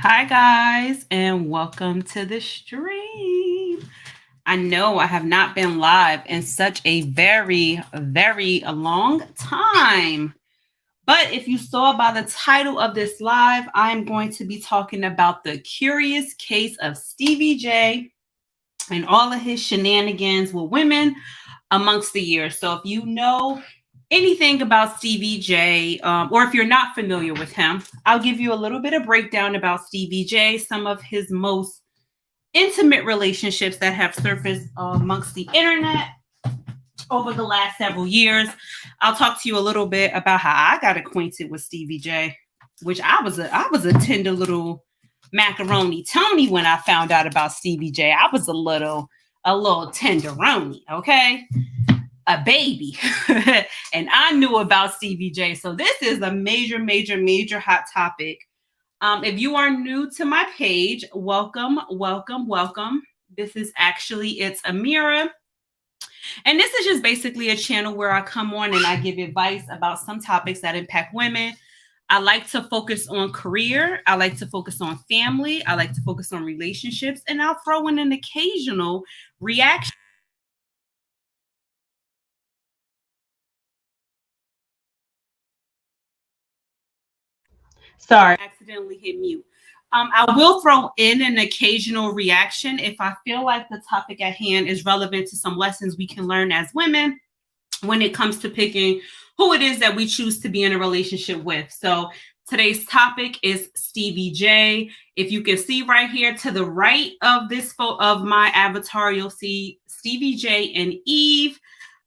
Hi, guys, and welcome to the stream. I know I have not been live in such a very long time. But if you saw by the title of this live, I'm going to be talking about the curious case of Stevie J and all of his shenanigans with women amongst the years. So if you know anything about Stevie J, or if you're not familiar with him, I'll give you a little bit of breakdown about Stevie J, some of his most intimate relationships that have surfaced amongst the internet over the last several years. I'll talk to you a little bit about how I got acquainted with Stevie J, which I was a tender little macaroni Tony when I found out about Stevie J. I was a little tenderoni, okay? A baby. And I knew about Stevie J. So this is a major hot topic. If you are new to my page, welcome. This is it's Amira. And this is just basically a channel where I come on and I give advice about some topics that impact women. I like to focus on career. I like to focus on family. I like to focus on relationships. And I'll throw in an occasional reaction. Sorry, I accidentally hit mute. I will throw in an occasional reaction if I feel like the topic at hand is relevant to some lessons we can learn as women when it comes to picking who it is that we choose to be in a relationship with. So today's topic is Stevie J. If you can see right here to the right of this photo of my avatar, you'll see Stevie J and Eve.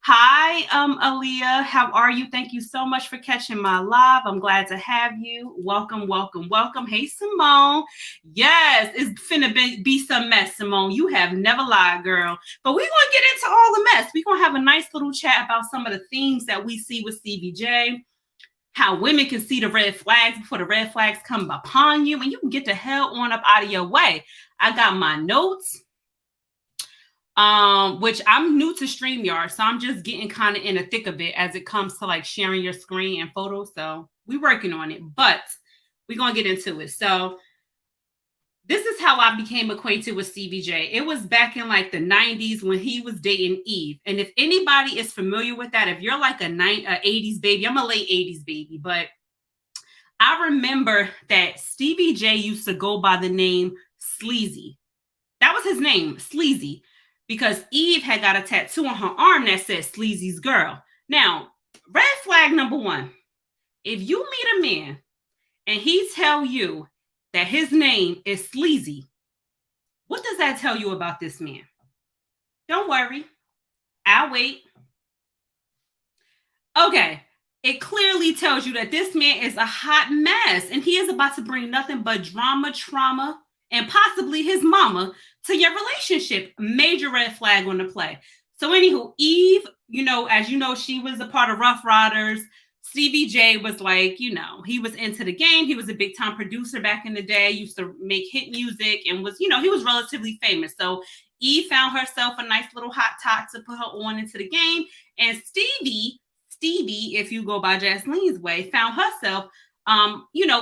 Hi, Aaliyah. How are you? Thank you so much for catching my live. I'm glad to have you. Welcome. Hey, Simone. Yes, it's finna be some mess, Simone. You have never lied, girl. But we're going to get into all the mess. We're going to have a nice little chat about some of the themes that we see with Stevie J, how women can see the red flags before the red flags come upon you, and you can get the hell on up out of your way. I got my notes, which I'm new to StreamYard, so I'm just getting kind of in the thick of it as it comes to like sharing your screen and photos. So we're working on it, but we're going to get into it. So this is how I became acquainted with Stevie J. It was back in like the 90s when he was dating Eve. And if anybody is familiar with that, if you're like a 80s baby, I'm a late 80s baby, but I remember that Stevie J used to go by the name Sleazy. That was his name, Sleazy, because Eve had got a tattoo on her arm that said Sleazy's girl. Now, red flag number one, if you meet a man and he tell you that his name is Sleazy, what does that tell you about this man? Don't worry, I'll wait. Okay, it clearly tells you that this man is a hot mess and he is about to bring nothing but drama, trauma, and possibly his mama to your relationship. Major red flag on the play. So, anywho, Eve, as you know, she was a part of Rough Riders. Stevie J was like, he was into the game. He was a big time producer back in the day, used to make hit music and was, he was relatively famous. So Eve found herself a nice little hot tot to put her on into the game. And Stevie, if you go by Jasmine's way, found herself,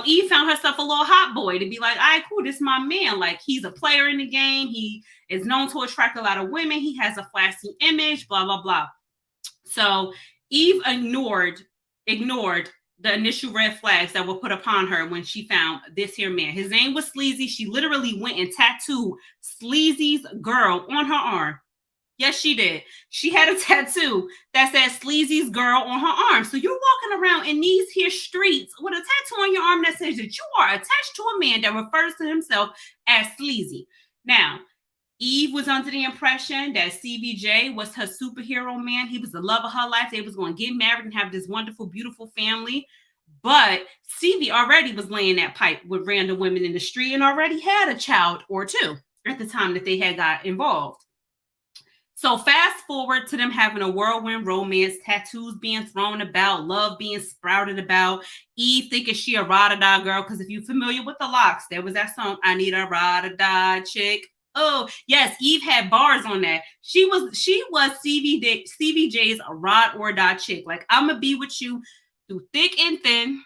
Eve found herself a little hot boy to be like, all right, cool, this is my man. Like, he's a player in the game. He is known to attract a lot of women. He has a flashy image, blah, blah, blah. So Eve ignored the initial red flags that were put upon her when she found this here man. His name was Sleazy. She literally went and tattooed Sleazy's girl on her arm. Yes, she did. She had a tattoo that said Sleazy's girl on her arm. So you're walking around in these here streets with a tattoo on your arm that says that you are attached to a man that refers to himself as Sleazy. Now, Eve was under the impression that Stevie J was her superhero man. He was the love of her life. They was going to get married and have this wonderful, beautiful family. But Stevie already was laying that pipe with random women in the street and already had a child or two at the time that they had got involved. So fast forward to them having a whirlwind romance, tattoos being thrown about, love being sprouted about, Eve thinking she a ride-or-die girl. Because if you're familiar with the Locks, there was that song, I Need a Ride-or-Die Chick. Oh, yes, Eve had bars on that. She was Stevie J's ride or die chick. Like, I'm going to be with you through thick and thin,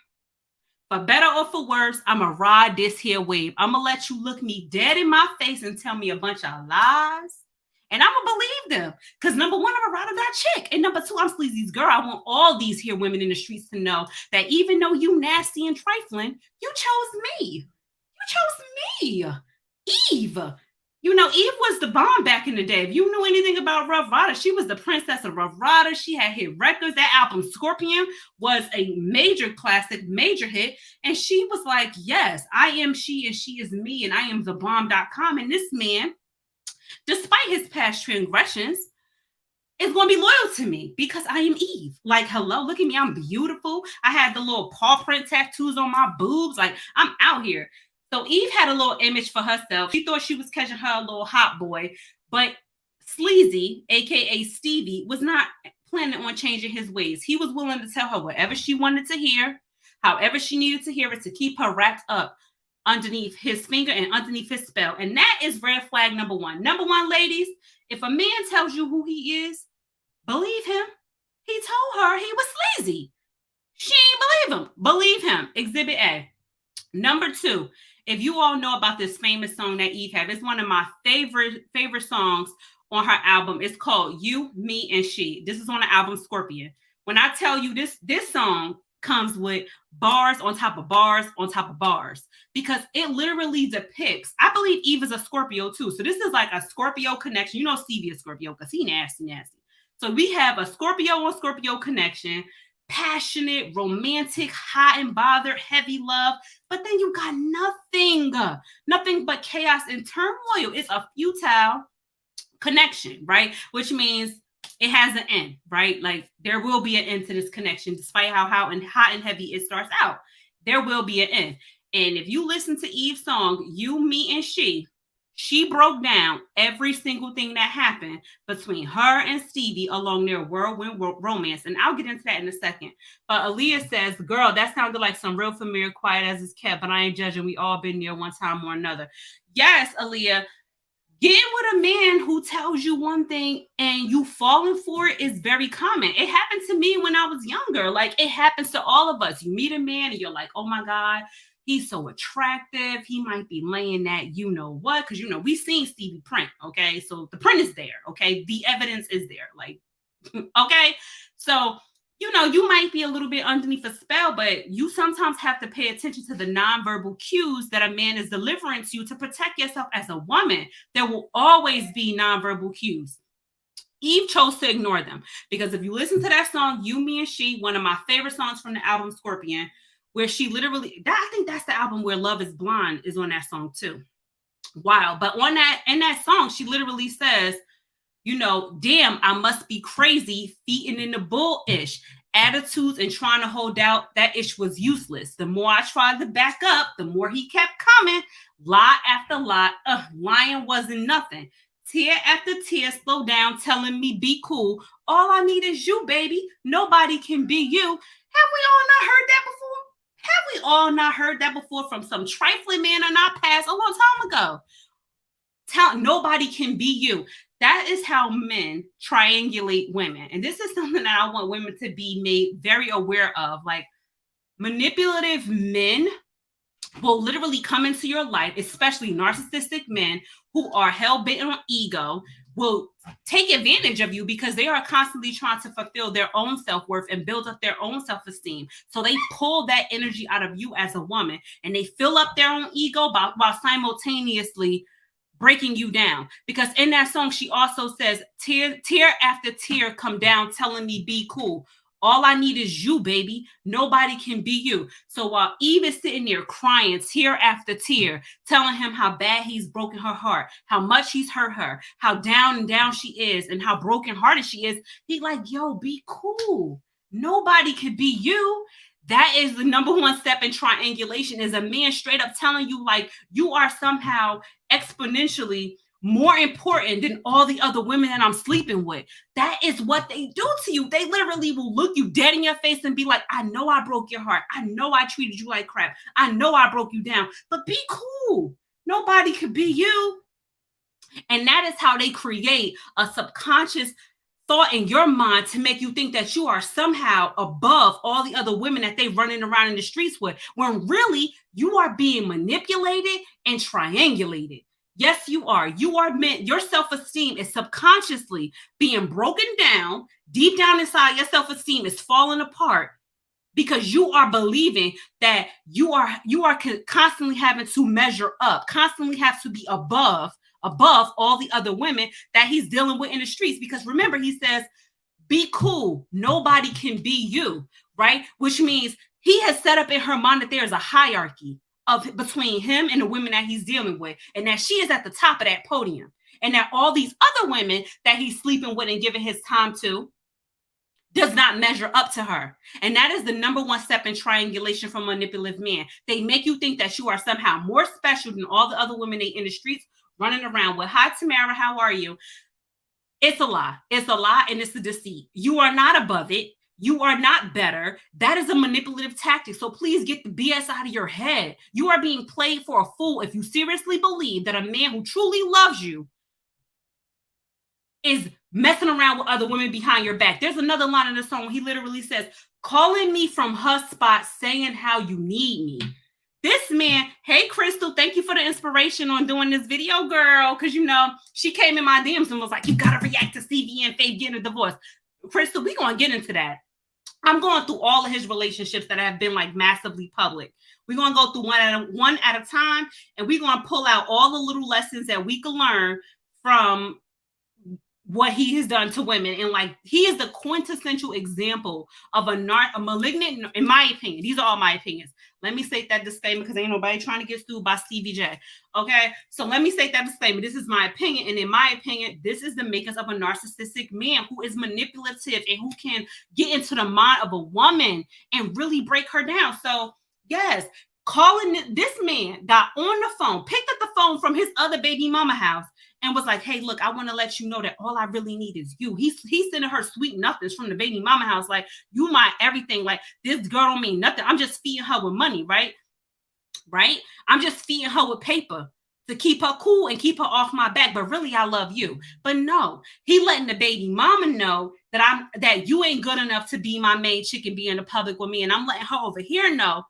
For better or for worse, I'ma ride this here wave. I'ma let you look me dead in my face and tell me a bunch of lies. And I'ma believe them. Because number one, I'm a ride or die chick. And number two, I'm Sleazy's girl. I want all these here women in the streets to know that even though you nasty and trifling, you chose me. You chose me. Eve. You know, Eve was the bomb back in the day. If you knew anything about Rough Rider, she was the princess of Rough Rider. She had hit records. That album, Scorpion, was a major classic, major hit. And she was like, yes, I am she and she is me and I am the bomb.com. And this man, despite his past transgressions, is going to be loyal to me because I am Eve. Like, hello, look at me. I'm beautiful. I had the little paw print tattoos on my boobs. Like, I'm out here. So Eve had a little image for herself. She thought she was catching her little hot boy, but Sleazy, aka Stevie, was not planning on changing his ways. He was willing to tell her whatever she wanted to hear, however she needed to hear it, to keep her wrapped up underneath his finger and underneath his spell. And that is red flag number one. Number one, ladies, if a man tells you who he is, believe him. He told her he was sleazy. She ain't believe him. Believe him. Exhibit A. Number two, if you all know about this famous song that Eve had, it's one of my favorite songs on her album. It's called You, Me, and She. This is on the album Scorpion. When I tell you this song comes with bars on top of bars on top of bars, because it literally depicts, I believe Eve is a Scorpio too. So this is like a Scorpio connection. You know Stevie is Scorpio because he nasty. So we have a Scorpio on Scorpio connection. Passionate, romantic, hot and bothered, heavy love, but then you got nothing but chaos and turmoil. It's a futile connection, right? Which means it has an end, right? Like there will be an end to this connection, despite how hot and heavy it starts out. There will be an end. And if you listen to Eve's song, You, Me, and She broke down every single thing that happened between her and Stevie along their whirlwind romance. And I'll get into that in a second. But Aaliyah says, girl, that sounded like some real familiar, quiet as it's kept, but I ain't judging. We all been there one time or another. Yes, Aaliyah, getting with a man who tells you one thing and you falling for it is very common. It happened to me when I was younger. Like it happens to all of us. You meet a man and you're like, oh my God, he's so attractive. He might be laying that, you know what? Because, you know, we've seen Stevie print. Okay. So the print is there. Okay. The evidence is there. Like, okay. So, you know, you might be a little bit underneath a spell, but you sometimes have to pay attention to the nonverbal cues that a man is delivering to you to protect yourself as a woman. There will always be nonverbal cues. Eve chose to ignore them because if you listen to that song, You, Me, and She, one of my favorite songs from the album Scorpion, where she literally, I think that's the album where Love is Blind is on that song too. Wow. But in that song, she literally says, you know, damn, I must be crazy, feeding in the bullish attitudes and trying to hold out. That ish was useless. The more I tried to back up, the more he kept coming. Lie after lie. Lying wasn't nothing. Tear after tear, slow down, telling me be cool. All I need is you, baby. Nobody can be you. Have we all not heard that before? Have we all not heard that before from some trifling man in our past a long time ago? Nobody can be you. That is how men triangulate women. And this is something that I want women to be made very aware of. Like manipulative men will literally come into your life, especially narcissistic men who are hell-bent on ego, will take advantage of you because they are constantly trying to fulfill their own self-worth and build up their own self-esteem. So they pull that energy out of you as a woman and they fill up their own ego while simultaneously breaking you down. Because in that song, she also says, tear after tear come down telling me be cool. All I need is you, baby. Nobody can be you. So while Eve is sitting there crying tear after tear, telling him how bad he's broken her heart, how much he's hurt her, how down and down she is, and how brokenhearted she is, he's like, yo, be cool. Nobody can be you. That is the number one step in triangulation, is a man straight up telling you like you are somehow exponentially more important than all the other women that I'm sleeping with. That is what they do to you. They literally will look you dead in your face and be like, I know I broke your heart. I know I treated you like crap. I know I broke you down, but be cool. Nobody could be you. And that is how they create a subconscious thought in your mind to make you think that you are somehow above all the other women that they running around in the streets with, when really you are being manipulated and triangulated. Yes, you are. You are meant, your self-esteem is subconsciously being broken down. Deep down inside, your self-esteem is falling apart because you are believing that you are constantly having to measure up, constantly have to be above all the other women that he's dealing with in the streets. Because remember, he says, be cool. Nobody can be you, right? Which means he has set up in her mind that there is a hierarchy of between him and the women that he's dealing with, and that she is at the top of that podium, and that all these other women that he's sleeping with and giving his time to does not measure up to her. And that is the number one step in triangulation from manipulative men. They make you think that you are somehow more special than all the other women they in the streets running around with. Hi, Tamara, how are you? It's a lie. It's a lie, and it's a deceit. You are not above it. You are not better. That is a manipulative tactic. So please get the BS out of your head. You are being played for a fool if you seriously believe that a man who truly loves you is messing around with other women behind your back. There's another line in the song. He literally says, calling me from her spot, saying how you need me. This man, hey, Crystal, thank you for the inspiration on doing this video, girl. Because, you know, she came in my DMs and was like, you got to react to Stevie and Faith getting a divorce. Crystal, we're going to get into that. I'm going through all of his relationships that have been like massively public. We're going to go through one at a time, and we're going to pull out all the little lessons that we can learn from what he has done to women. And like, he is the quintessential example of a malignant, in my opinion. These are all my opinions. Let me state that disclaimer because ain't nobody trying to get sued by Stevie J. Okay, so let me state that disclaimer. This is my opinion, and in my opinion, this is the makings of a narcissistic man who is manipulative and who can get into the mind of a woman and really break her down. So yes, calling this man got on the phone, picked up the phone from his other baby mama house, and was like, hey, look, I want to let you know that all I really need is you. He's sending her sweet nothings from the baby mama house. Like, you my everything. Like, this girl don't mean nothing. I'm just feeding her with money, right? Right? I'm just feeding her with paper to keep her cool and keep her off my back. But really, I love you. But no, he letting the baby mama know that you ain't good enough to be my main chick and be in the public with me. And I'm letting her over here know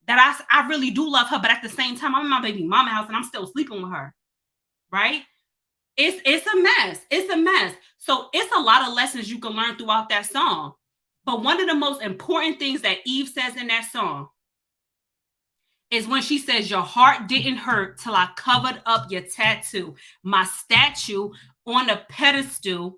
that I really do love her. But at the same time, I'm in my baby mama house and I'm still sleeping with her. Right? It's a mess. It's a mess. So it's a lot of lessons you can learn throughout that song. But one of the most important things that Eve says in that song is when she says, your heart didn't hurt till I covered up your tattoo. My statue on a pedestal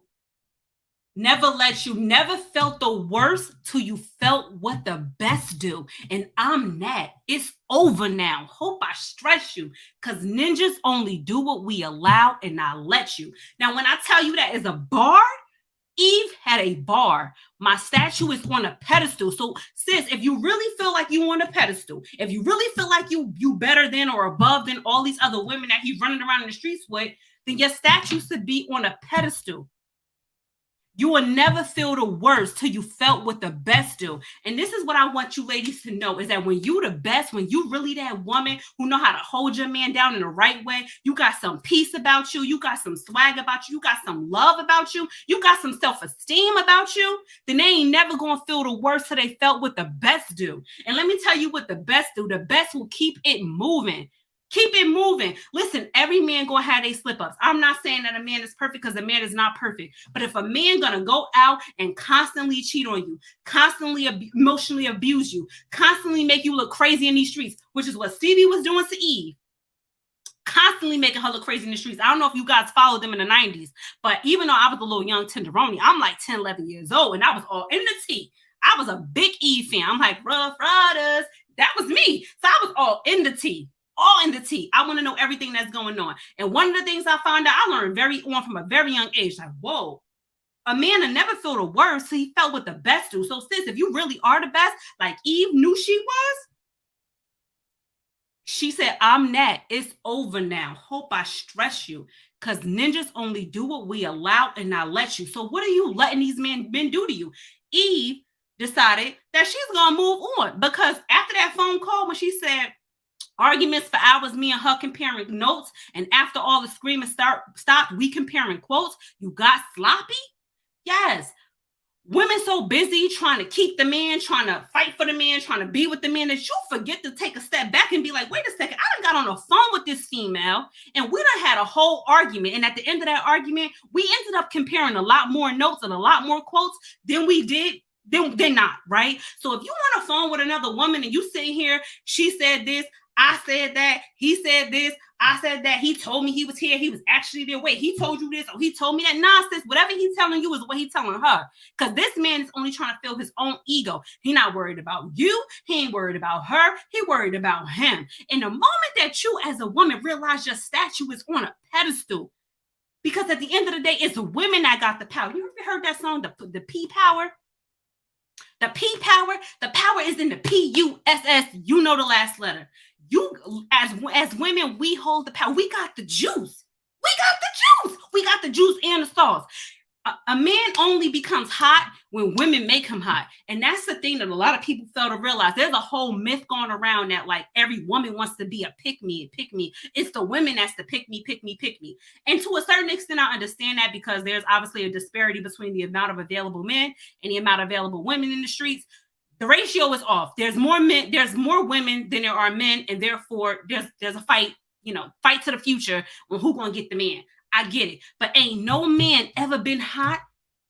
never let you, never felt the worst till you felt what the best do. And I'm Nat. It's over now. Hope I stress you, because ninjas only do what we allow and not let you. Now, when I tell you that is a bar, Eve had a bar. My statue is on a pedestal. So, sis, if you really feel like you on a pedestal, if you really feel like you better than or above than all these other women that he's running around in the streets with, then your statue should be on a pedestal. You will never feel the worst till you felt what the best do. And this is what I want you ladies to know, is that when you the best, when you really that woman who know how to hold your man down in the right way, you got some peace about you, you got some swag about you, you got some love about you, you got some self-esteem about you, then they ain't never going to feel the worst till they felt what the best do. And let me tell you what the best do. The best will keep it moving. Keep it moving. Listen, every man gonna have their slip-ups. I'm not saying that a man is perfect, because a man is not perfect. But if a man gonna go out and constantly cheat on you, constantly emotionally abuse you, constantly make you look crazy in these streets, which is what Stevie was doing to Eve, constantly making her look crazy in the streets. I don't know if you guys followed them in the 90s, but even though I was a little young tenderoni, I'm like 10, 11 years old, and I was all in the tea. I was a big Eve fan. I'm like, Rough Riders. That was me. So I was all in the tea. All in the tea. I want to know everything that's going on. And one of the things I found out, I learned from a very young age, like, whoa, a man will never feel the worst, so he felt what the best do. So sis, if you really are the best, like Eve knew she was, she said, I'm Nat. It's over now. Hope I stress you, because ninjas only do what we allow and not let you. So what are you letting these men do to you? Eve decided that she's going to move on, because after that phone call, when she said, arguments for hours, me and her comparing notes, and after all the screaming stopped, we comparing quotes, you got sloppy? Yes. Women so busy trying to keep the man, trying to fight for the man, trying to be with the man, that you forget to take a step back and be like, wait a second, I done got on the phone with this female and we done had a whole argument. And at the end of that argument, we ended up comparing a lot more notes and a lot more quotes than we did than not, right? So if you on a phone with another woman and you sitting here, she said this, I said that, he said this, I said that, he told me he was here, he was actually there. Wait, he told you this, or he told me that nonsense. Whatever he's telling you is what he's telling her. Because this man is only trying to fill his own ego. He's not worried about you. He ain't worried about her. He worried about him. And the moment that you as a woman realize your statue is on a pedestal, because at the end of the day, it's women that got the power. You ever heard that song, the P power? The P power, the power is in the P-U-S-S. You know the last letter. You, as women, we hold the power. We got the juice. We got the juice. We got the juice and the sauce. A man only becomes hot when women make him hot. And that's the thing that a lot of people fail to realize. There's a whole myth going around that like every woman wants to be a pick me. It's the women that's the pick me. And to a certain extent, I understand that because there's obviously a disparity between the amount of available men and the amount of available women in the streets. The ratio is off. There's more men, there's more women than there are men, and therefore there's a fight, fight to the future on who's gonna get the man. I get it. But ain't no man ever been hot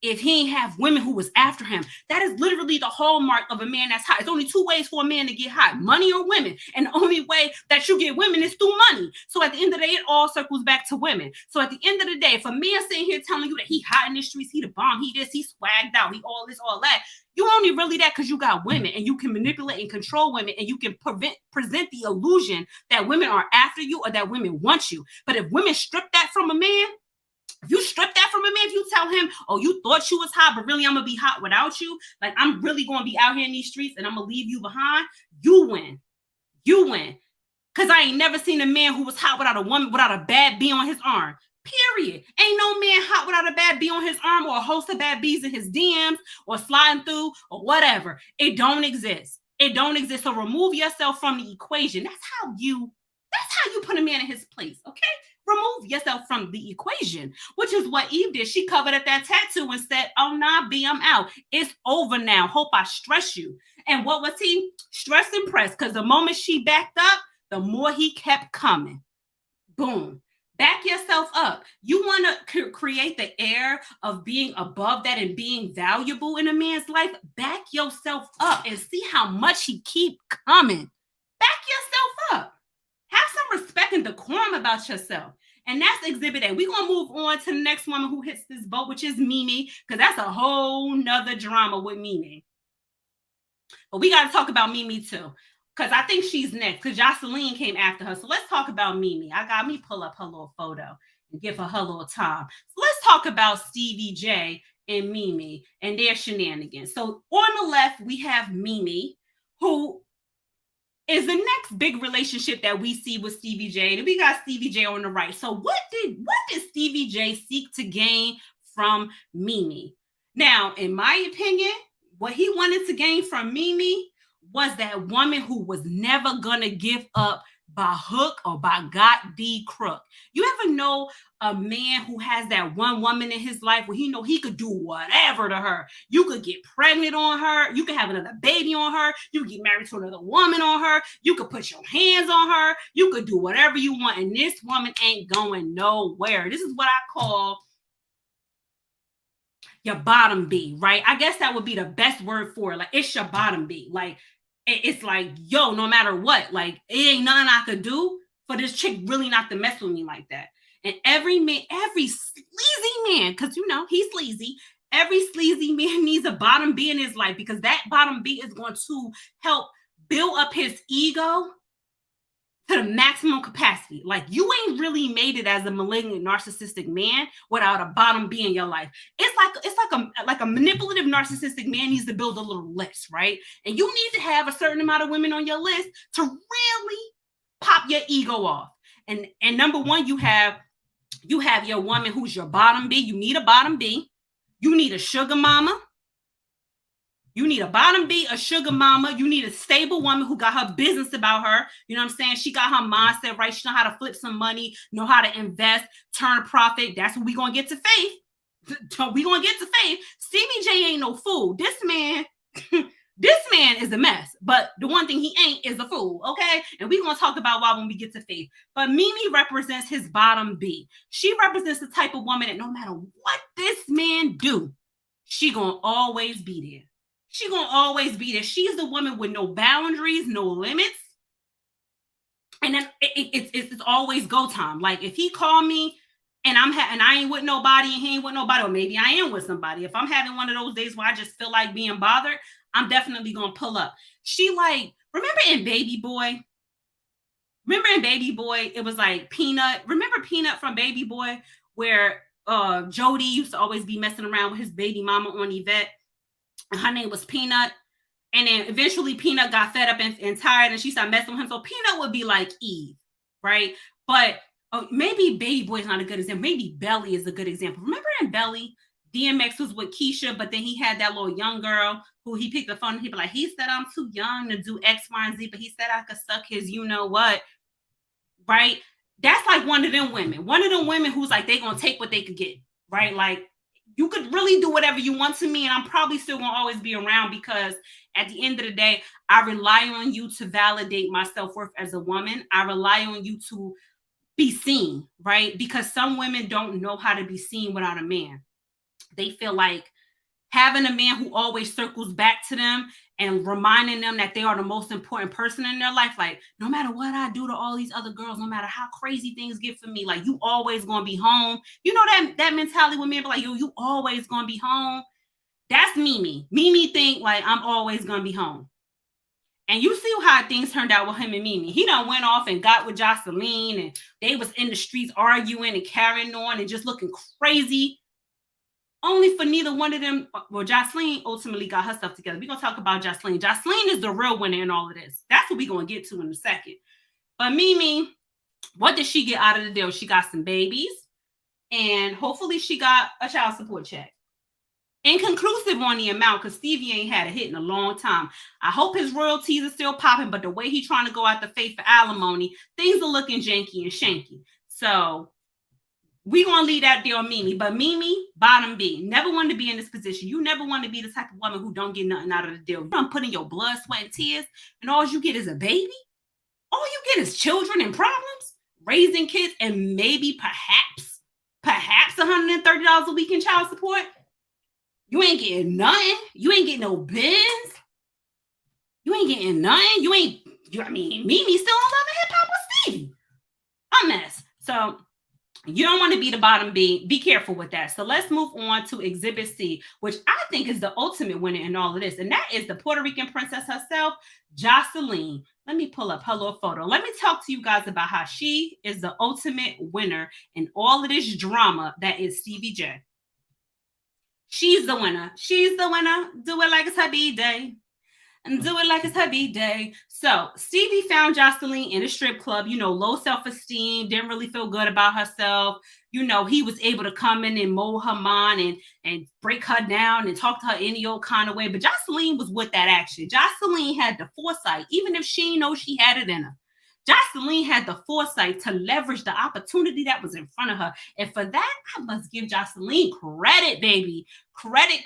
if he ain't have women who was after him. That is literally the hallmark of a man that's hot. It's only two ways for a man to get hot, money or women. And the only way that you get women is through money. So at the end of the day, it all circles back to women. So at the end of the day, if a man sitting here telling you that he hot in the streets, he the bomb, he this, he swagged out, he all this, all that, you only really that because you got women and you can manipulate and control women and you can present the illusion that women are after you or that women want you. But if women strip that from a man, if you strip that from a man, if you tell him, oh, you thought you was hot, but really I'm going to be hot without you, like I'm really going to be out here in these streets and I'm going to leave you behind, you win. You win. Because I ain't never seen a man who was hot without a woman, without a bad bee on his arm. Period. Ain't no man hot without a bad bee on his arm or a host of bad bees in his DMs or sliding through or whatever. It don't exist. It don't exist. So remove yourself from the equation. That's how you put a man in his place, okay? Remove yourself from the equation, which is what Eve did. She covered up that tattoo and said, oh, nah, B, I'm out. It's over now. Hope I stress you. And what was he? Stress and press, because the moment she backed up, the more he kept coming. Boom. Back yourself up. You want to create the air of being above that and being valuable in a man's life. Back yourself up and see how much he keep coming. Back yourself up. Have some respect and decorum about yourself. And that's Exhibit A. We're going to move on to the next woman who hits this boat, which is Mimi, because that's a whole nother drama with Mimi. But we got to talk about Mimi too, because I think she's next, because Jocelyn came after her. So let's talk about Mimi. I got me pull up her little photo and give her little time. So let's talk about Stevie J and Mimi and their shenanigans. So on the left, we have Mimi, who is the next big relationship that we see with Stevie J. And we got Stevie J on the right. So what did Stevie J seek to gain from Mimi? Now, in my opinion, what he wanted to gain from Mimi was that woman who was never gonna give up by hook or by God-D crook. You ever know a man who has that one woman in his life where he know he could do whatever to her? You could get pregnant on her. You could have another baby on her. You could get married to another woman on her. You could put your hands on her. You could do whatever you want. And this woman ain't going nowhere. This is what I call your bottom B, right? I guess that would be the best word for it. Like, it's your bottom B. Like, it's like, yo, no matter what, like, it ain't nothing I could do for this chick really not to mess with me like that. And every sleazy man, because he's sleazy, every sleazy man needs a bottom B in his life, because that bottom B is going to help build up his ego to the maximum capacity. Like, you ain't really made it as a malignant narcissistic man without a bottom B in your life. It's like a manipulative narcissistic man needs to build a little list, right? And you need to have a certain amount of women on your list to really pop your ego off. And number one, you have your woman who's your bottom B. You need a bottom B. You need a sugar mama. You need a bottom B, a sugar mama. You need a stable woman who got her business about her. You know what I'm saying? She got her mindset right. She know how to flip some money, know how to invest, turn a profit. That's when we going to get to faith. we gonna get to Faith. Stevie J ain't no fool. This man, this man is a mess. But the one thing he ain't is a fool, okay? And we gonna talk about why when we get to Faith. But Mimi represents his bottom B. She represents the type of woman that no matter what this man do, she gonna always be there. She gonna always be there. She's the woman with no boundaries, no limits. And then it's always go time. Like if he call me and I ain't with nobody and he ain't with nobody, or maybe I am with somebody. If I'm having one of those days where I just feel like being bothered, I'm definitely gonna pull up. She like, remember in Baby Boy? Remember in Baby Boy, it was like Peanut. Remember Peanut from Baby Boy, where Jody used to always be messing around with his baby mama on Yvette, and her name was Peanut. And then eventually Peanut got fed up and tired, and she started messing with him. So Peanut would be like Eve, right? But maybe Baby Boy is not a good example. Maybe Belly is a good example. Remember in Belly, DMX was with Keisha, but then he had that little young girl who he picked the phone. He'd be like, he said I'm too young to do X, Y, and Z, but he said I could suck his you know what, right? That's like one of them women. One of them women who's like, they gonna take what they could get, right? Like, you could really do whatever you want to me, and I'm probably still gonna always be around because at the end of the day, I rely on you to validate my self-worth as a woman. I rely on you to be seen, right? Because some women don't know how to be seen without a man. They feel like having a man who always circles back to them and reminding them that they are the most important person in their life. Like, no matter what I do to all these other girls, no matter how crazy things get for me, like, you always gonna be home. You know that mentality with men, but like, you always gonna be home. That's Mimi. Mimi think like I'm always gonna be home. And you see how things turned out with him and Mimi. He done went off and got with Jocelyn, and they was in the streets arguing and carrying on and just looking crazy. Only for neither one of them. Well, Jocelyn ultimately got her stuff together. We're gonna talk about Jocelyn. Jocelyn is the real winner in all of this. That's what we're gonna get to in a second. But Mimi, what did she get out of the deal? She got some babies, and hopefully she got a child support check. Inconclusive on the amount because Stevie ain't had a hit in a long time. I hope his royalties are still popping, but the way he trying to go out the Faith for alimony, things are looking janky and shanky. So we're going to leave that there on Mimi. But Mimi, bottom B, never wanted to be in this position. You never want to be the type of woman who don't get nothing out of the deal. You're putting your blood, sweat, and tears, and all you get is a baby? All you get is children and problems, raising kids, and maybe perhaps $130 a week in child support? You ain't getting nothing. You ain't getting no bins. You ain't getting nothing. Mimi still in love and hip hop with Stevie. A mess. So you don't want to be the bottom B. Be careful with that. So let's move on to Exhibit C, which I think is the ultimate winner in all of this. And that is the Puerto Rican princess herself, Jocelyn. Let me pull up her little photo. Let me talk to you guys about how she is the ultimate winner in all of this drama that is Stevie J. She's the winner. She's the winner. Do it like it's her B-day. And do it like it's her B-day. So Stevie found Jocelyn in a strip club, low self-esteem, didn't really feel good about herself. He was able to come in and mold her mind and break her down and talk to her any old kind of way. But Jocelyn was with that action. Jocelyn had the foresight, even if she didn't know she had it in her. Jocelyn had the foresight to leverage the opportunity that was in front of her. And for that, I must give Jocelyn credit, baby. Credit.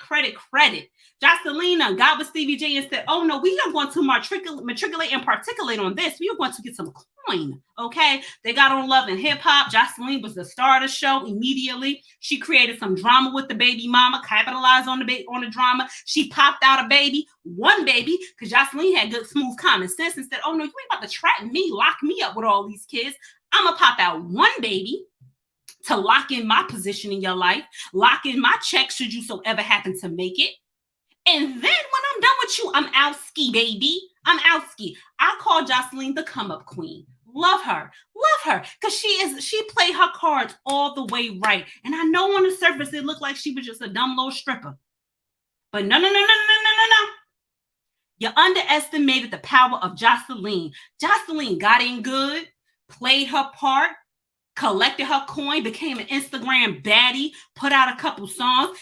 Jocelyn got with Stevie J and said, oh, no, we are going to matriculate and particulate on this. We are going to get some coin, okay? They got on Love and Hip Hop. Jocelyn was the star of the show immediately. She created some drama with the baby mama, capitalized on the drama. She popped out one baby, because Jocelyn had good, smooth common sense and said, oh, no, you ain't about to trap me, lock me up with all these kids. I'm going to pop out one baby to lock in my position in your life, lock in my check should you so ever happen to make it. And then when I'm done with you, I'm out ski, baby. I'm out ski. I call Jocelyn the come up queen. Love her. Because she played her cards all the way right. And I know on the surface it looked like she was just a dumb little stripper. But no. You underestimated the power of Jocelyn. Jocelyn got in good, played her part, collected her coin, became an Instagram baddie, put out a couple songs,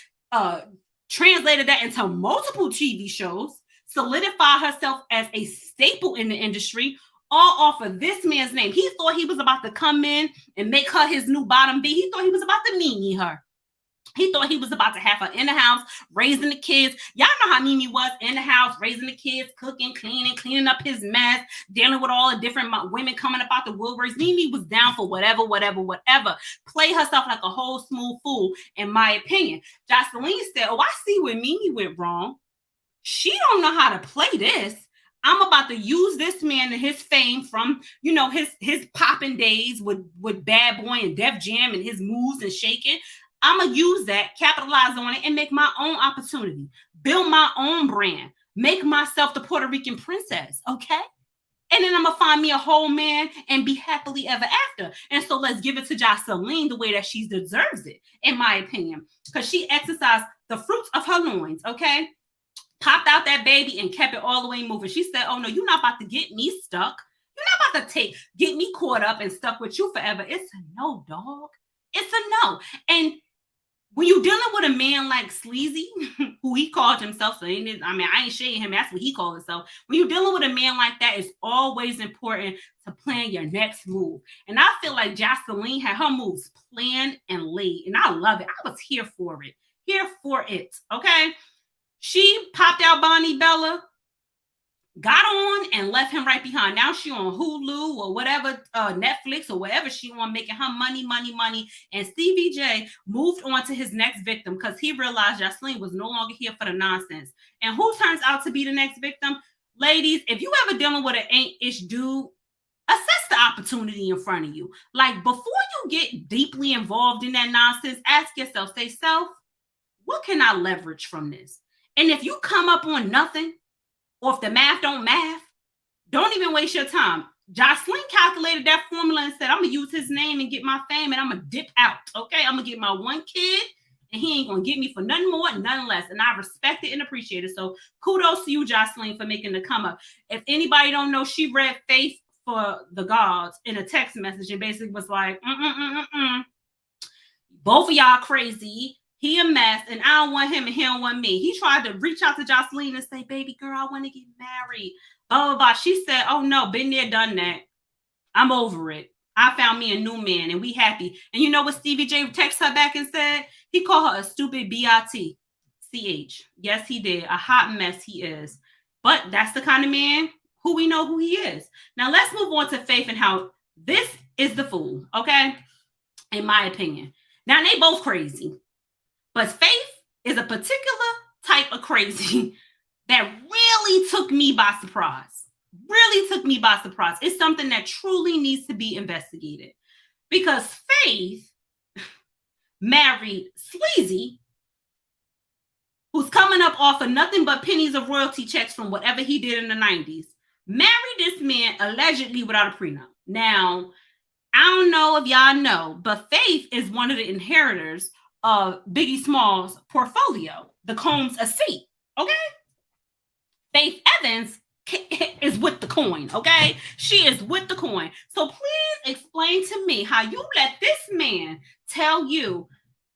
translated that into multiple TV shows, solidified herself as a staple in the industry, all off of this man's name. He thought he was about to come in and make her his new bottom B. He thought he was about to Mimi her. He thought he was about to have her in the house, raising the kids. Y'all know how Mimi was in the house, raising the kids, cooking, cleaning up his mess, dealing with all the different women coming up out the woodworks. Mimi was down for whatever. Play herself like a whole smooth fool, in my opinion. Jocelyn said, oh, I see where Mimi went wrong. She don't know how to play this. I'm about to use this man and his fame from, his popping days with Bad Boy and Def Jam and his moves and shaking. I'm going to use that, capitalize on it, and make my own opportunity. Build my own brand. Make myself the Puerto Rican princess, okay? And then I'm going to find me a whole man and be happily ever after. And so let's give it to Jocelyn the way that she deserves it, in my opinion. Because she exercised the fruits of her loins, okay? Popped out that baby and kept it all the way moving. She said, oh, no, you're not about to get me stuck. You're not about to get me caught up and stuck with you forever. It's a no, dog. It's a no. And when you're dealing with a man like Sleazy, who he called himself, I ain't shading him. That's what he called himself. When you're dealing with a man like that, it's always important to plan your next move. And I feel like Jocelyn had her moves planned and laid. And I love it. I was here for it. Okay? She popped out Bonnie Bella, got on and left him right behind. Now she on Hulu or whatever, Netflix or wherever she on, making her money. And Stevie J moved on to his next victim because he realized Jocelyn was no longer here for the nonsense. And who turns out to be the next victim? Ladies, if you ever dealing with an ain't-ish dude, assess the opportunity in front of you. Like, before you get deeply involved in that nonsense, ask yourself, say, self, what can I leverage from this? And if you come up on nothing, or if the math don't math, don't even waste your time. Jocelyn calculated that formula and said, I'm going to use his name and get my fame, and I'm going to dip out, okay? I'm going to get my one kid, and he ain't going to get me for nothing more, nothing less. And I respect it and appreciate it. So kudos to you, Jocelyn, for making the come up. If anybody don't know, she read Faith for the Gods in a text message and basically was like, both of y'all crazy. He a mess, and I don't want him, and he don't want me. He tried to reach out to Jocelyn and say, baby girl, I want to get married. Blah, blah, blah. She said, oh, no, been there, done that. I'm over it. I found me a new man, and we happy. And you know what Stevie J texted her back and said? He called her a stupid B-I-T-C-H. Yes, he did. A hot mess he is. But that's the kind of man who we know who he is. Now, let's move on to Faith and how this is the fool, okay? In my opinion. Now, they both crazy. But Faith is a particular type of crazy that really took me by surprise. It's something that truly needs to be investigated. Because Faith married Sleazy, who's coming up off of nothing but pennies of royalty checks from whatever he did in the 90s. Married this man allegedly without a prenup. Now, I don't know if y'all know, but Faith is one of the inheritors of Biggie Smalls' portfolio, the Combs estate, okay? Faith Evans is with the coin, okay? She is with the coin. So please explain to me how you let this man tell you,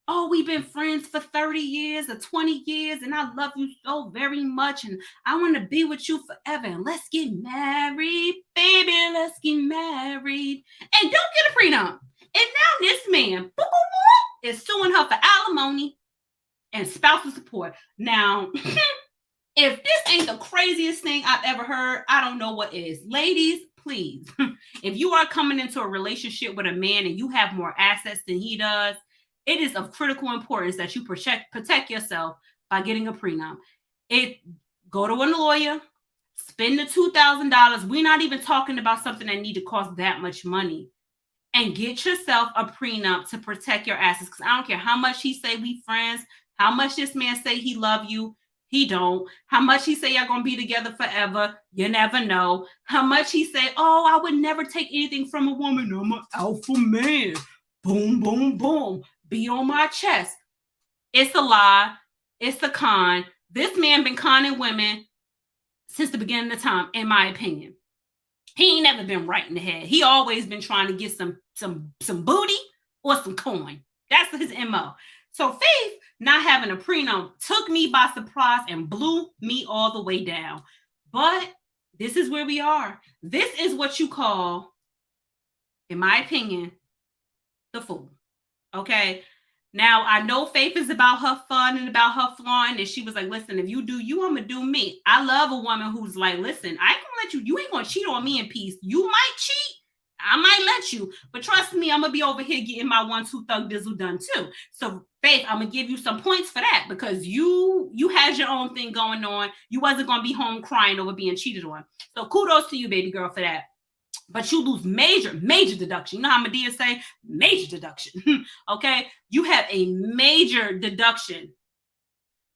oh, we've been friends for 30 years or 20 years, and I love you so very much, and I want to be with you forever, and let's get married, baby, let's get married, and don't get a prenup. And now this man, is suing her for alimony and spousal support. Now, if this ain't the craziest thing I've ever heard, I don't know what is. Ladies, please, if you are coming into a relationship with a man and you have more assets than he does, it is of critical importance that you protect yourself by getting a prenup. Go to a lawyer, spend the $2,000. We're not even talking about something that need to cost that much money. And get yourself a prenup to protect your assets. Because I don't care how much he say we friends, how much this man say he love you, he don't. How much he say y'all gonna be together forever, you never know. How much he say, oh, I would never take anything from a woman. I'm an alpha man. Boom, boom, boom. Be on my chest. It's a lie. It's a con. This man been conning women since the beginning of time, in my opinion. He ain't never been right in the head. He always been trying to get some booty or some coin. That's his MO. So Faith not having a prenup took me by surprise and blew me all the way down. But this is where we are. This is what you call, in my opinion, the fool. Okay? Now, I know Faith is about her fun and about her flawn, and she was like, listen, if you do you, I'm gonna do me. I love a woman who's like, listen, I ain't gonna let you ain't gonna cheat on me in peace. You might cheat, I might let you, but trust me, I'm gonna be over here getting my 1-2 thug dizzle done too. So Faith, I'm gonna give you some points for that because you had your own thing going on. You wasn't gonna be home crying over being cheated on. So kudos to you, baby girl, for that. But you lose major deduction. You know how Medea say major deduction. Okay, you have a major deduction,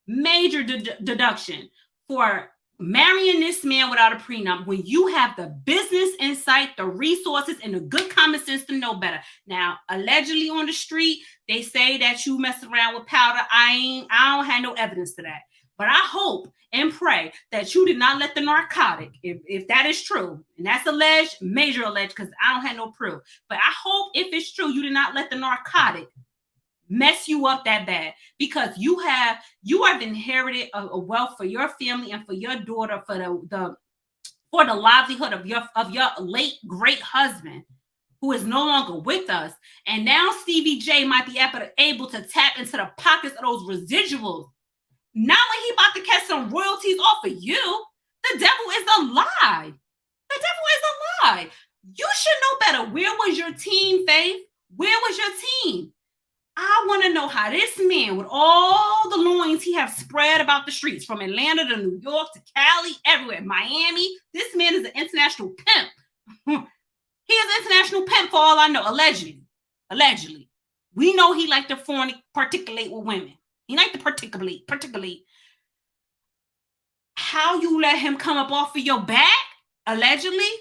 deduction for marrying this man without a prenup when you have the business insight, the resources, and the good common sense to know better. Now, allegedly on the street, they say that you mess around with powder. I don't have no evidence to that. But I hope and pray that you did not let the narcotic, if that is true, and that's alleged, major alleged, because I don't have no proof. But I hope if it's true, you did not let the narcotic mess you up that bad, because you have inherited a wealth for your family and for your daughter, for the livelihood of your late great husband, who is no longer with us. And now Stevie J might be able to tap into the pockets of those residuals. Not when he about to catch some royalties off of you. The devil is a lie. The devil is a lie. You should know better. Where was your team, Faith? Where was your team? I want to know how this man, with all the loins he have spread about the streets, from Atlanta to New York to Cali, everywhere, Miami, this man is an international pimp. He is an international pimp for all I know, allegedly. Allegedly. We know he liked to particulate with women. He liked to particulate. How you let him come up off of your back, allegedly?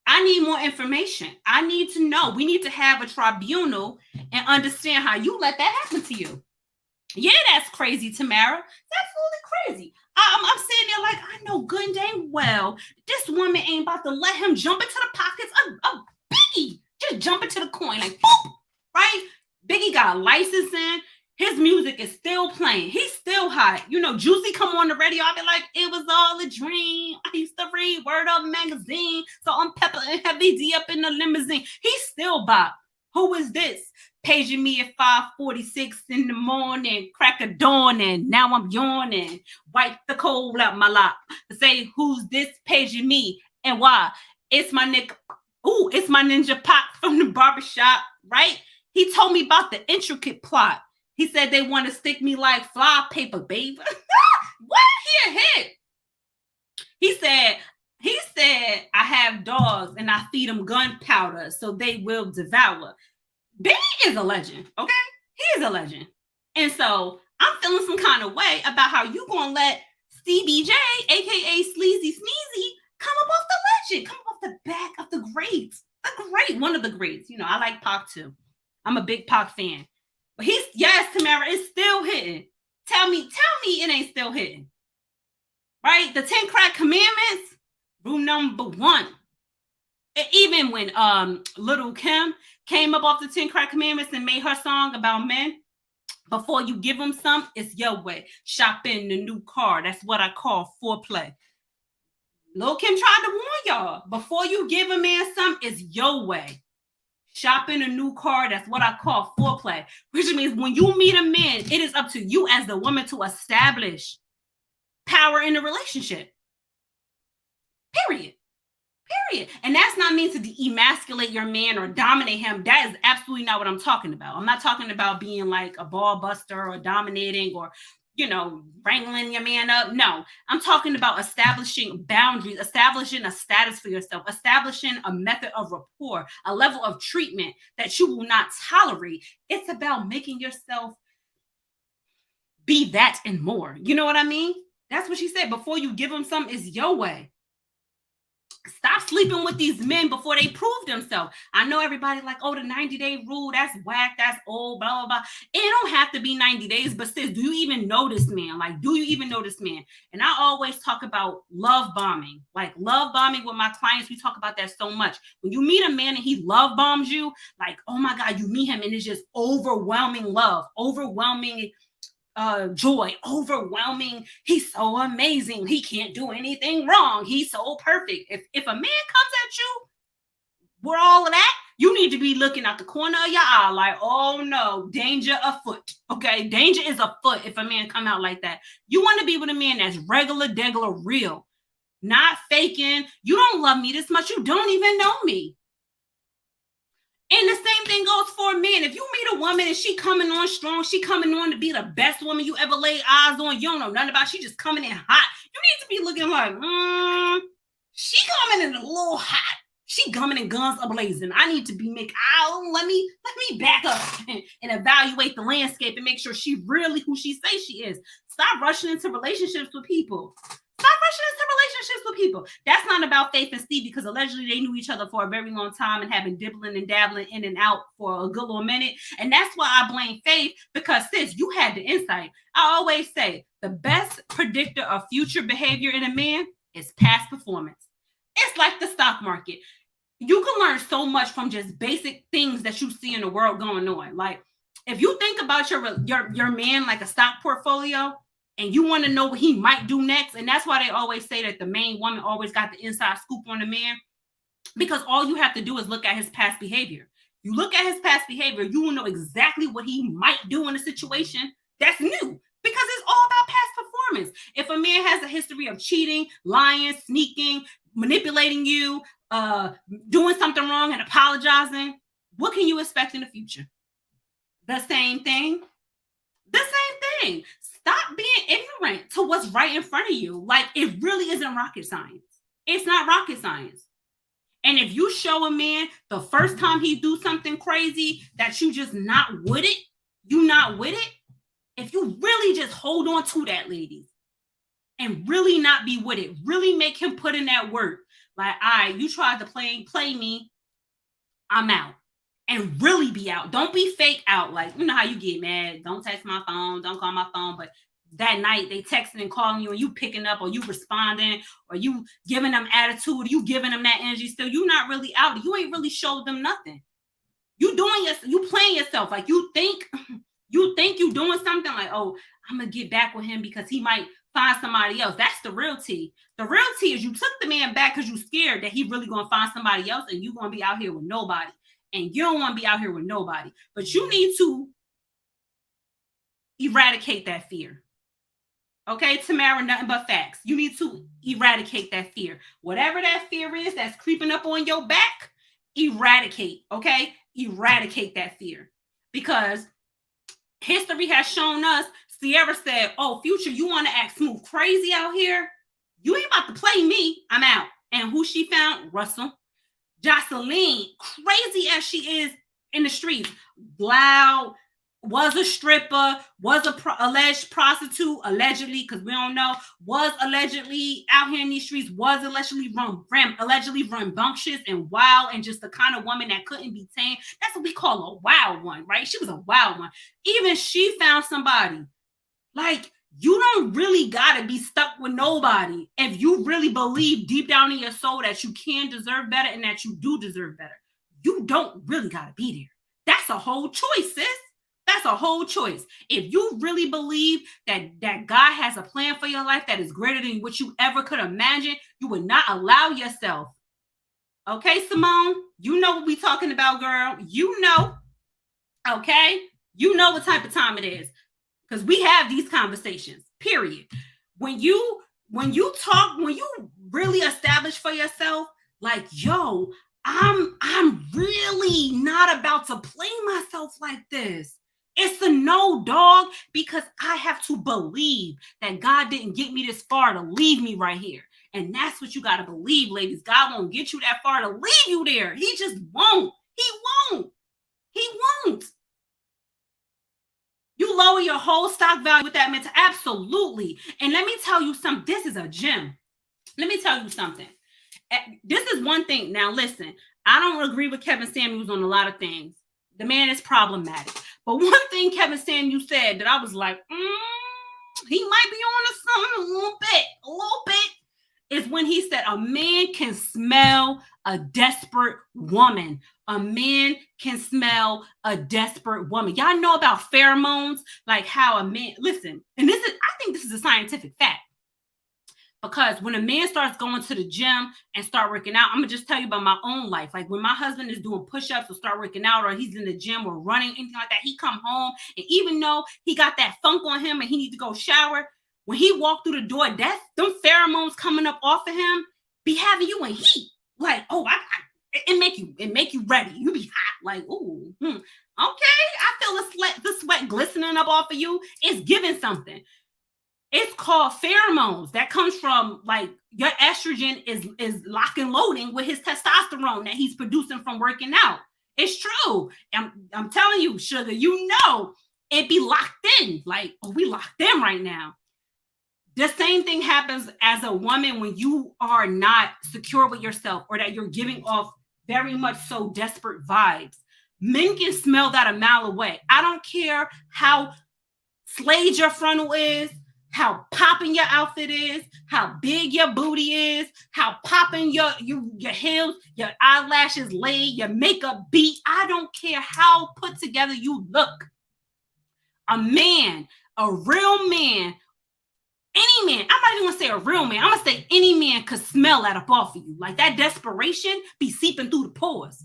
I need more information. I need to know. We need to have a tribunal and understand how you let that happen to you. Yeah, that's crazy, Tamara. That's absolutely crazy. I'm sitting there like, I know good and dang well this woman ain't about to let him jump into the pockets of Biggie. Just jump into the coin like, boop, right? Biggie got a license in. His music is still playing. He's still hot. You know, Juicy come on the radio. I'll be like, it was all a dream. I used to read Word Up magazine. So I'm Pepper and Heavy D up in the limousine. He's still bop. Who is this? Paging me at 5:46 in the morning, crack of dawn, and now I'm yawning. Wipe the cold out my lap. Say, who's this paging me and why? It's my nigga. Ooh, it's my ninja Pop from the barbershop, right? He told me about the intricate plot. He said they want to stick me like fly paper, baby. What? He a hit. He said, I have dogs and I feed them gunpowder so they will devour. Benny is a legend, okay? He is a legend. And so I'm feeling some kind of way about how you gonna let Stevie J, aka Sleazy Sneezy, come up off the legend, come up off the back of the greats. The great, one of the greats. You know, I like Pac too. I'm a big Pac fan. But yes, Tamara, it's still hitting. Tell me it ain't still hitting. Right? The 10 Crack Commandments, rule number 1. Even when Little Kim came up off the 10 Crack Commandments and made her song about men, before you give them some, it's your way. Shop in the new car. That's what I call foreplay. Lil' Kim tried to warn y'all. Before you give a man some, it's your way. Shopping a new car, that's what I call foreplay, which means when you meet a man, it is up to you as the woman to establish power in the relationship. Period. And that's not mean to emasculate your man or dominate him. That is absolutely not what I'm talking about. I'm not talking about being like a ball buster or dominating or, you know, wrangling your man up. No, I'm talking about establishing boundaries, establishing a status for yourself, establishing a method of rapport, a level of treatment that you will not tolerate. It's about making yourself be that and more. You know what I mean? That's what she said. Before you give them some, is your way. Stop sleeping with these men before they prove themselves. I know everybody like, oh, the 90-day rule, that's whack, that's old, blah, blah, blah. It don't have to be 90 days, but sis, do you even know this man? Like, do you even know this man? And I always talk about love bombing. Like, love bombing with my clients, we talk about that so much. When you meet a man and he love bombs you, like, oh my God, you meet him and it's just overwhelming love, overwhelming joy, overwhelming. He's so amazing. He can't do anything wrong. He's so perfect. If a man comes at you with all of that, You need to be looking out the corner of your eye like, oh no, danger afoot. Okay, danger is afoot if a man come out like that. You want to be with a man that's regular, degular, real, not faking. You don't love me this much. You don't even know me. And the same thing goes for men. If you meet a woman and she coming on strong, she coming on to be the best woman you ever laid eyes on. You don't know nothing about. She just coming in hot. You need to be looking like, she coming in a little hot. She coming in guns ablazing. I need to be let me back up and evaluate the landscape and make sure she really who she says she is. Stop rushing into relationships with people. Stop rushing into relationships with people. That's not about Faith and Stevie because allegedly they knew each other for a very long time and have been dibbling and dabbling in and out for a good little minute. And that's why I blame Faith because, sis, you had the insight. I always say the best predictor of future behavior in a man is past performance. It's like the stock market. You can learn so much from just basic things that you see in the world going on. Like if you think about your man like a stock portfolio, and you want to know what he might do next. And that's why they always say that the main woman always got the inside scoop on the man, because all you have to do is look at his past behavior. You look at his past behavior, you will know exactly what he might do in a situation that's new, because it's all about past performance. If a man has a history of cheating, lying, sneaking, manipulating you, doing something wrong and apologizing, what can you expect in the future? The same thing. The same thing. Stop being ignorant to what's right in front of you. Like, it really isn't rocket science. It's not rocket science. And if you show a man the first time he do something crazy that you just not with it, you not with it, if you really just hold on to that, ladies, and really not be with it, really make him put in that work. Like, all right, you tried to play me, I'm out. And really be out. Don't be fake out. Like, you know how you get mad. Don't text my phone. Don't call my phone. But that night they texting and calling you and you picking up or you responding or you giving them attitude. You giving them that energy still. You not really out. You ain't really showed them nothing. You playing yourself. Like you think you doing something like, oh, I'm going to get back with him because he might find somebody else. That's the real tea. The real tea is you took the man back because you scared that he really going to find somebody else and you going to be out here with nobody. And you don't want to be out here with nobody. But you need to eradicate that fear. Okay, Tamara, nothing but facts. You need to eradicate that fear. Whatever that fear is that's creeping up on your back, eradicate, okay? Eradicate that fear. Because history has shown us, Sierra said, oh, Future, you want to act smooth crazy out here? You ain't about to play me. I'm out. And who she found? Russell. Jocelyn, crazy as she is in the streets, loud, was a stripper, was a alleged prostitute, allegedly, because we don't know, was allegedly out here in these streets, was allegedly rambunctious and wild, and just the kind of woman that couldn't be tamed. That's what we call a wild one, right? She was a wild one. Even she found somebody. Like, you don't really got to be stuck with nobody if you really believe deep down in your soul that you can deserve better and that you do deserve better. You don't really got to be there. That's a whole choice, sis. That's a whole choice. If you really believe that God has a plan for your life that is greater than what you ever could imagine, you would not allow yourself. Okay, Simone? You know what we talking about, girl. You know. Okay? You know what type of time it is. Because we have these conversations, period. When you really establish for yourself, like, yo, I'm really not about to play myself like this. It's a no, dog, because I have to believe that God didn't get me this far to leave me right here. And that's what you got to believe, ladies. God won't get you that far to leave you there. He just won't. He won't. He won't. You lower your whole stock value with that mental. Absolutely. And let me tell you something. This is a gem. Let me tell you something. This is one thing. Now, listen, I don't agree with Kevin Samuels on a lot of things. The man is problematic. But one thing Kevin Samuels said that I was like, he might be on to something a little bit, is when he said a man can smell a desperate woman. A man can smell a desperate woman. Y'all know about pheromones, like how a man, listen, and I think this is a scientific fact. Because when a man starts going to the gym and start working out, I'm gonna just tell you about my own life. Like when my husband is doing push-ups or start working out, or he's in the gym or running, anything like that, he come home and even though he got that funk on him and he needs to go shower, when he walked through the door, them pheromones coming up off of him be having you in heat. Like, oh, it make you ready. You be hot. Like, ooh, okay. I feel the sweat glistening up off of you. It's giving something. It's called pheromones. That comes from like your estrogen is lock and loading with his testosterone that he's producing from working out. It's true. I'm telling you, sugar, you know it be locked in. Like, oh, we locked in right now. The same thing happens as a woman when you are not secure with yourself or that you're giving off very much so desperate vibes. Men can smell that a mile away. I don't care how slayed your frontal is, how popping your outfit is, how big your booty is, how popping your heels, your eyelashes laid, your makeup beat. I don't care how put together you look. A man, a real man, any man, I'm not even gonna say a real man, I'm gonna say any man could smell that up off of you. Like that desperation be seeping through the pores.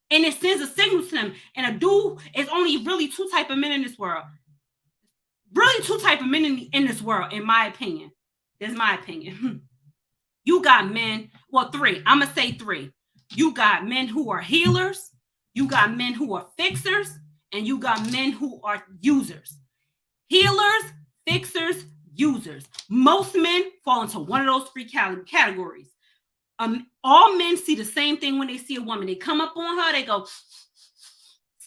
And it sends a signal to them. And a dude is only really two type of men in this world. Really two type of men in this world, in my opinion. That's my opinion. You got men, well, three. I'm going to say three. You got men who are healers. You got men who are fixers. And you got men who are users. Healers, fixers, users. Most men fall into one of those three categories. All men see the same thing when they see a woman. They come up on her, they go,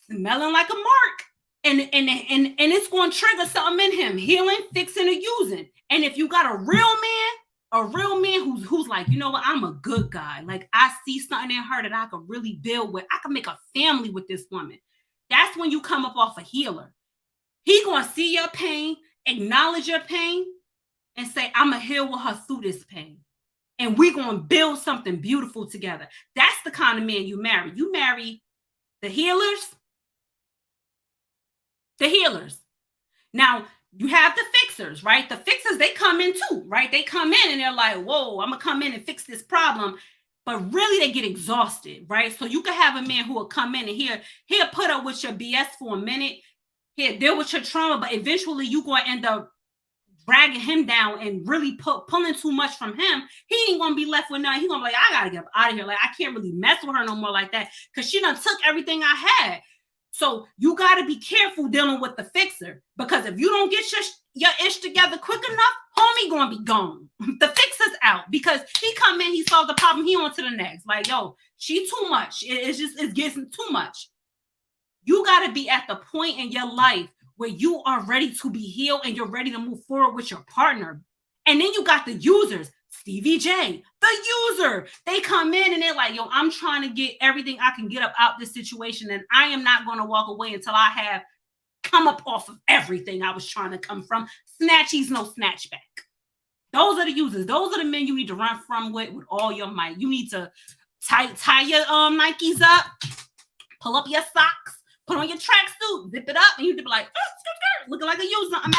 smelling like a mark. And it's going to trigger something in him, healing, fixing, or using. And if you got a real man who's like, you know what, I'm a good guy. Like I see something in her that I could really build with. I can make a family with this woman. That's when you come up off a healer. He going to see your pain, acknowledge your pain, and say, I'm going to heal with her through this pain. And we're going to build something beautiful together. That's the kind of man you marry. You marry the healers. The healers. Now, you have the fixers, right? The fixers, they come in too, right? They come in and they're like, whoa, I'm going to come in and fix this problem. But really, they get exhausted, right? So you can have a man who will come in and he'll put up with your BS for a minute. He'll deal with your trauma, but eventually you're going to end up dragging him down and really pulling too much from him. He ain't going to be left with nothing. He's going to be like, I got to get out of here. Like, I can't really mess with her no more like that because she done took everything I had. So you got to be careful dealing with the fixer because if you don't get your ish together quick enough, homie going to be gone. The fixer's out because he come in, he solved the problem, he on to the next. Like, yo, she too much. It's getting too much. You got to be at the point in your life where you are ready to be healed and you're ready to move forward with your partner. And then you got the users. Stevie J, the user. They come in and they're like, yo, I'm trying to get everything I can get up out this situation. And I am not going to walk away until I have come up off of everything I was trying to come from. Snatchies, no snatch back. Those are the users. Those are the men you need to run from with all your might. You need to tie your Nikes up, pull up your socks, put on your tracksuit, zip it up, and you be like, looking like a user. I'm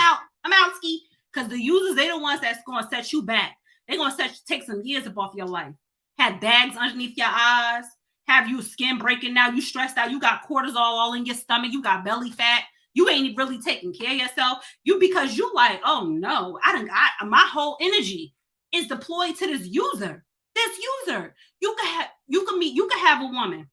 out, ski. Because the users, they the ones that's going to set you back. They're going to take some years up off your life. Have bags underneath your eyes. Have you skin breaking out. You stressed out. You got cortisol all in your stomach. You got belly fat. You ain't really taking care of yourself. Because you like, oh no, my whole energy is deployed to this user. This user. You can have a woman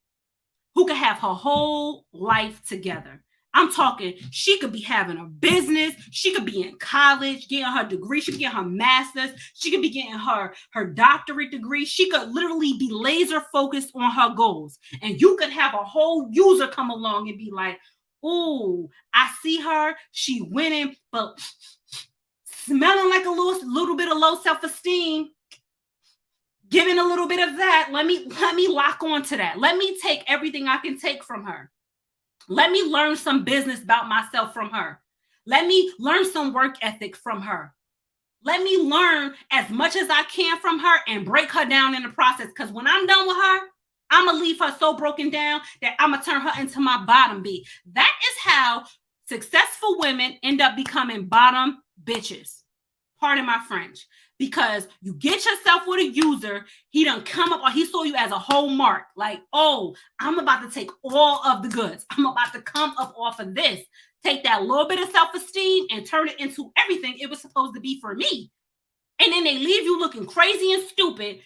who can have her whole life together. I'm talking, she could be having a business. She could be in college, getting her degree. She could get her master's. She could be getting her doctorate degree. She could literally be laser focused on her goals. And you could have a whole user come along and be like, oh, I see her. She winning, but smelling like a little bit of low self-esteem. Giving a little bit of that. Let me lock on to that. Let me take everything I can take from her. Let me learn some business about myself from her. Let me learn some work ethic from her. Let me learn as much as I can from her and break her down in the process. Because when I'm done with her, I'm going to leave her so broken down that I'm going to turn her into my bottom B. That is how successful women end up becoming bottom bitches. Pardon my French. because you get yourself with a user, he done come up, or he saw you as a whole mark. Like, oh, I'm about to take all of the goods. I'm about to come up off of this. Take that little bit of self-esteem and turn it into everything it was supposed to be for me. And then they leave you looking crazy and stupid,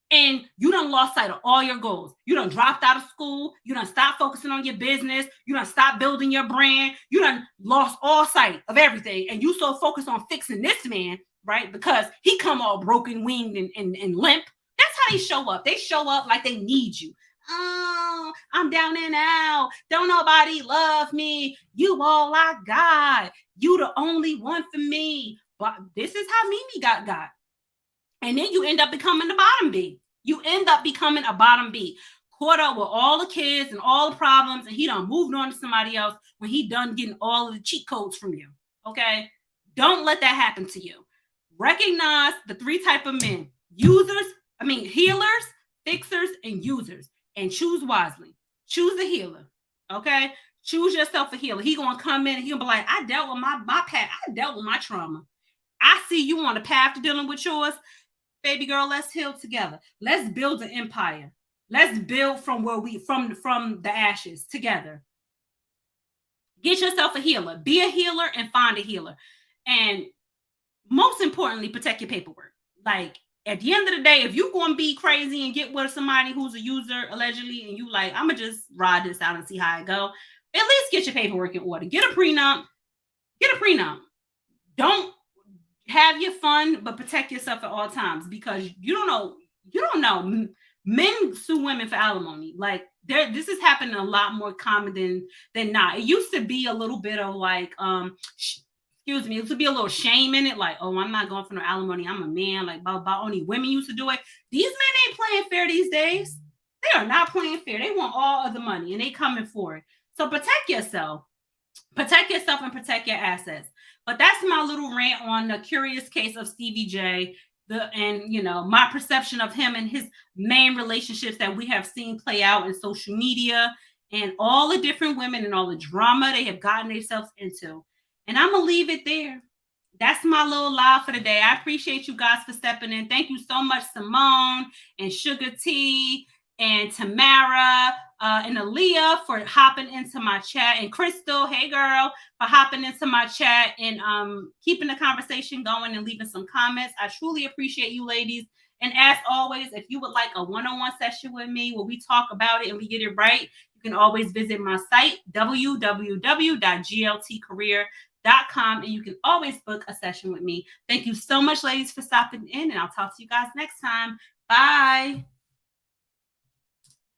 and you done lost sight of all your goals. You done dropped out of school. You done stopped focusing on your business. You done stopped building your brand. You done lost all sight of everything. And you so focused on fixing this man, right? Because he come all broken, winged, and limp. That's how they show up. They show up like they need you. Oh, I'm down and out. Don't nobody love me. You all I got. You the only one for me. But this is how Mimi got. And then you end up becoming the bottom B. You end up becoming a bottom B. Caught up with all the kids and all the problems, and he done moved on to somebody else when he done getting all of the cheat codes from you. Okay? Don't let that happen to you. Recognize the 3 type of men. Healers, fixers, and users. And choose wisely. Choose a healer. Okay? Choose yourself a healer. He gonna come in and he'll be like, I dealt with my past. I dealt with my trauma. I see you on the path to dealing with yours. Baby girl, let's heal together. Let's build an empire. Let's build from the ashes together. Get yourself a healer. Be a healer and find a healer. And most importantly, protect your paperwork. Like, at the end of the day, if you're going to be crazy and get with somebody who's a user, allegedly, and you like, I'm going to just ride this out and see how it go, at least get your paperwork in order. Get a prenup. Don't have your fun, but protect yourself at all times, because you don't know. Men sue women for alimony. Like, this is happening a lot more common than not. It used to be a little bit of like, it used to be a little shame in it. Like, oh, I'm not going for no alimony. I'm a man. Like, only women used to do it. These men ain't playing fair these days. They are not playing fair. They want all of the money, and they coming for it. So protect yourself. Protect yourself and protect your assets. But that's my little rant on the curious case of Stevie J, my perception of him and his main relationships that we have seen play out in social media, and all the different women and all the drama they have gotten themselves into. And I'm going to leave it there. That's my little live for the day. I appreciate you guys for stepping in. Thank you so much, Simone and Sugar T and Tamara and Aaliyah for hopping into my chat, and Crystal, hey girl, for hopping into my chat and keeping the conversation going and leaving some comments. I truly appreciate you ladies. And as always, if you would like a one-on-one session with me where we talk about it and we get it right, you can always visit my site, www.gltcareer.com, and you can always book a session with me. Thank you so much, ladies, for stopping in, and I'll talk to you guys next time. Bye.